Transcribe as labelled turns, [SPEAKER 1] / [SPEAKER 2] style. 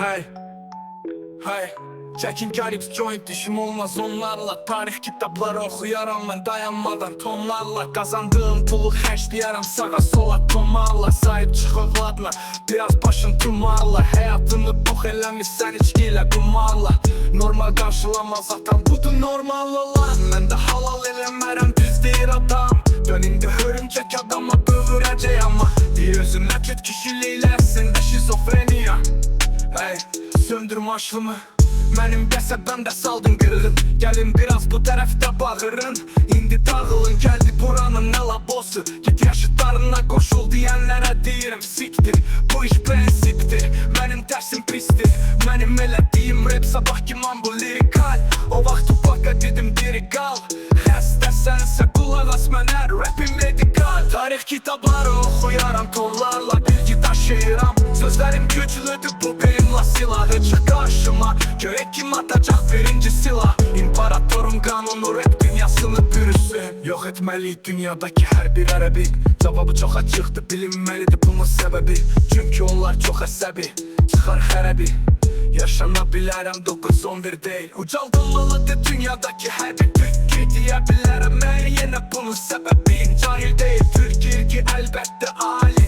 [SPEAKER 1] Hey, hey. Çekin garip joint işim olmaz onlarla. Tarih kitapları okuyaram ben dayanmadan tonlarla. Kazandığım pulu hashtleyaram sağa sola tomarla. Sahip çık evladla biraz başın tumarla. Hayatını bok eləmiş sen içkiyle kumarla. Normal karşılamaz zaten budur normal olan. Ben de halal eləmərəm düz deyir adam. Dönündə hörümcek adama bövrəcək ama bir özümlə köt kişiliyle əslində şizofreniya. Hey, söndürme aşlımı. Mənim qəsəbəmdə saldın qırğın. Gəlin biraz bu tərəfdə bağırın. İndi dağılın gəldi buranın nə labosu. Git yaşıtlarına qoşul deyənlərə deyirəm siktir. Bu iş prensiptir, mənim tərsim pistir. Mənim elədiyim rap sabah ki man bu lirikal. O vaxt Tupac'a dedim diri qal. Xəstəsənsə qulaq as mənə rapim medikal. Tarix kitabları oxuyaram tonlarla bilgi daşıyıram. Sözlərim güclüdür bu benimla silahı çıx qarşıma. Görək kim atacaq birinci silah. İmparatorum qanunu rap dünyasını bürüsün. Yox etməliyik dünyadakı hər bir ərəbi. Cavabı çox açıqdır, bilinməlidir bunun səbəbi. Çünki onlar çox əsəbi, çıxar xərəbi. Yaşana bilərəm 9-11 deyil. Ucaldılmalıdır dünyadakı hər bir Türkiye deyə bilərəm. Mən yenə bunun səbəbi cahil deyil. Türk irki əlbəttə ali.